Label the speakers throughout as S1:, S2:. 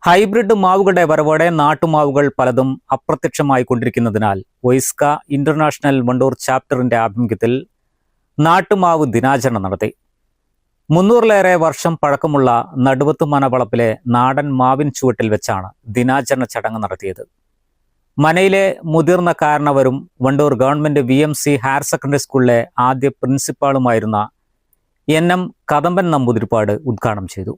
S1: Hybrid മാവുകളുടെ വരവോടെ നാട്ടുമാവുകൾ പലതും അപ്രത്യക്ഷമായിക്കൊണ്ടിരിക്കുന്നതിനാൽ വോയിസ്ക international Wandoor ചാപ്റ്ററിന്റെ ആഭിമുഖ്യത്തിൽ നാട്ടുമാവ് ദിനാചരണം നടത്തി. 300-ലേറെ വർഷം പഴക്കമുള്ള നടുവത്തുമന വളപ്പിലെ നാടൻ മാവിൻ ചുവട്ടിൽ വെച്ചാണ് ദിനാചരണ ചടങ്ങ് നടത്തിയത്. മനയിലെ മുതിർന്ന കാരണവരും Wandoor government VMC higher secondary സ്കൂളിലെ ആദ്യ പ്രിൻസിപ്പാളുമായിരുന്ന NM കദംബൻ നമ്പൂതിരിപ്പാട് ഉദ്ഘാടനം ചെയ്തു.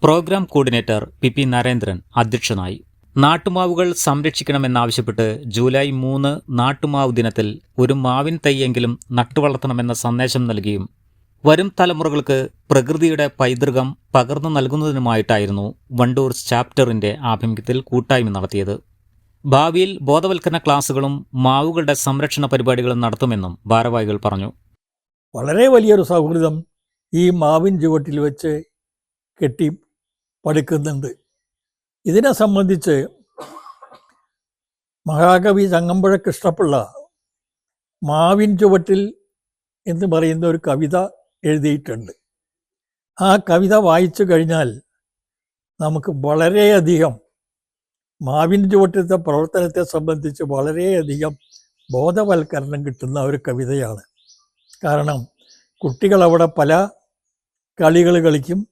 S1: പ്രോഗ്രാം കോർഡിനേറ്റർ PP നരേന്ദ്രൻ അധ്യക്ഷനായി. നാട്ടുമാവുകൾ സംരക്ഷിക്കണമെന്നാവശ്യപ്പെട്ട് ജൂലൈ 3 നാട്ടുമാവ് ദിനത്തിൽ ഒരു മാവിൻ തൈയെങ്കിലും നട്ടുവളർത്തണമെന്ന സന്ദേശം നൽകിയും വരും തലമുറകൾക്ക് പ്രകൃതിയുടെ പൈതൃകം പകർന്നു നൽകുന്നതിനുമായിട്ടായിരുന്നു വണ്ടൂർ ചാപ്റ്ററിന്റെ ആഭിമുഖ്യത്തിൽ കൂട്ടായ്മ നടത്തിയത്. ഭാവിയിൽ ബോധവൽക്കരണ ക്ലാസുകളും മാവുകളുടെ സംരക്ഷണ പരിപാടികളും നടത്തുമെന്നും ഭാരവാഹികൾ പറഞ്ഞു.
S2: വളരെ വലിയൊരു സൗഹൃദം ഈ മാവിൻ ചുവട്ടിൽ വെച്ച് കെട്ടി പടുക്കുന്നുണ്ട്. ഇതിനെ സംബന്ധിച്ച് മഹാകവി ചങ്ങമ്പുഴ കൃഷ്ണപിള്ള മാവിൻ ചുവട്ടിൽ എന്ന് പറയുന്ന ഒരു കവിത എഴുതിയിട്ടുണ്ട്. ആ കവിത വായിച്ചു കഴിഞ്ഞാൽ നമുക്ക് വളരെയധികം മാവിൻ ചുവട്ടിലത്തെ പ്രവർത്തനത്തെ സംബന്ധിച്ച് വളരെയധികം ബോധവൽക്കരണം കിട്ടുന്ന ഒരു കവിതയാണ്. കാരണം കുട്ടികൾ അവിടെ പല കളികൾ കളിക്കും.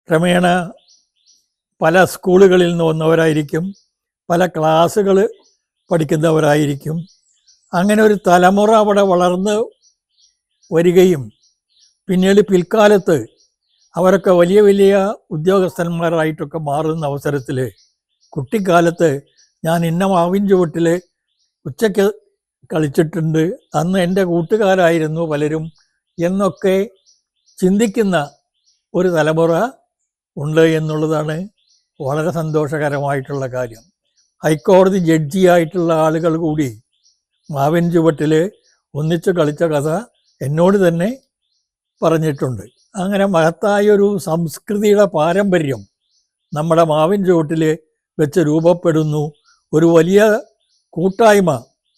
S2: ക്രമേണ പല സ്കൂളുകളിൽ നിന്ന് വന്നവരായിരിക്കും, പല ക്ലാസ്സുകൾ പഠിക്കുന്നവരായിരിക്കും. അങ്ങനെ ഒരു തലമുറ അവിടെ വളർന്ന് വരികയും പിന്നീട് പിൽക്കാലത്ത് അവരൊക്കെ വലിയ വലിയ ഉദ്യോഗസ്ഥന്മാരായിട്ടൊക്കെ മാറുന്ന അവസരത്തിൽ കുട്ടിക്കാലത്ത് ഞാൻ ഇന്ന മാവിൻ ചുവട്ടിൽ ഉച്ചയ്ക്ക് കളിച്ചിട്ടുണ്ട്, അന്ന് എൻ്റെ കൂട്ടുകാരായിരുന്നു പലരും എന്നൊക്കെ ചിന്തിക്കുന്ന ഒരു തലമുറ ഉണ്ട് എന്നുള്ളതാണ് വളരെ സന്തോഷകരമായിട്ടുള്ള കാര്യം. ഹൈക്കോടതി ജഡ്ജിയായിട്ടുള്ള ആളുകൾ കൂടി മാവിൻ ചുവട്ടിൽ ഒന്നിച്ച് കളിച്ച കഥ എന്നോട് തന്നെ പറഞ്ഞിട്ടുണ്ട്. അങ്ങനെ മഹത്തായൊരു സംസ്കൃതിയുടെ പാരമ്പര്യം നമ്മുടെ മാവിൻ ചുവട്ടിൽ വെച്ച് രൂപപ്പെടുന്നു. ഒരു വലിയ കൂട്ടായ്മ,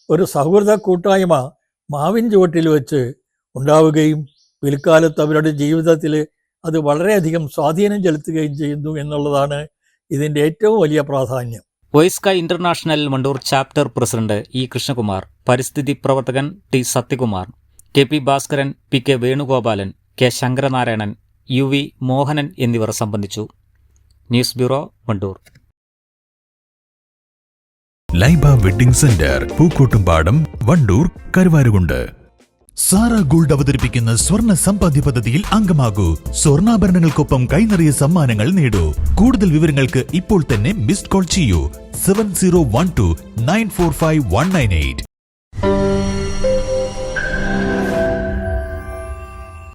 S2: ഒരു സൗഹൃദ കൂട്ടായ്മ മാവിൻ ചുവട്ടിൽ വെച്ച് ഉണ്ടാവുകയും പിൽക്കാലത്ത് അവരുടെ ജീവിതത്തിൽ അത് വളരെയധികം സ്വാധീനം ചെലുത്തുകയും ചെയ്യുന്നു എന്നുള്ളതാണ് ഇതിൻ്റെ ഏറ്റവും വലിയ പ്രാധാന്യം.
S1: വോയിസ്ക international Wandoor chapter president E Krishnakumar, പരിസ്ഥിതി പ്രവർത്തകൻ T Sathyakumar, KP Bhaskaran, PK Venugopalan, K Sankaranarayanan, UV Mohanan എന്നിവർ സംബന്ധിച്ചു. News bureau, Wandoor.
S3: Laiba wedding centre, Pookkottumpadam, Wandoor, Karuvarakundu. Sara gold അവതരിപ്പിക്കുന്ന സ്വർണ്ണ സമ്പാദ്യ പദ്ധതിയിൽ അംഗമാകൂ. സ്വർണ്ണാഭരണങ്ങൾക്കൊപ്പം കൈനിറിയ സമ്മാനങ്ങൾ നേടൂ. കൂടുതൽ വിവരങ്ങൾക്ക് ഇപ്പോൾ തന്നെ മിസ്ഡ് കോൾ ചെയ്യൂ 7012 945 198.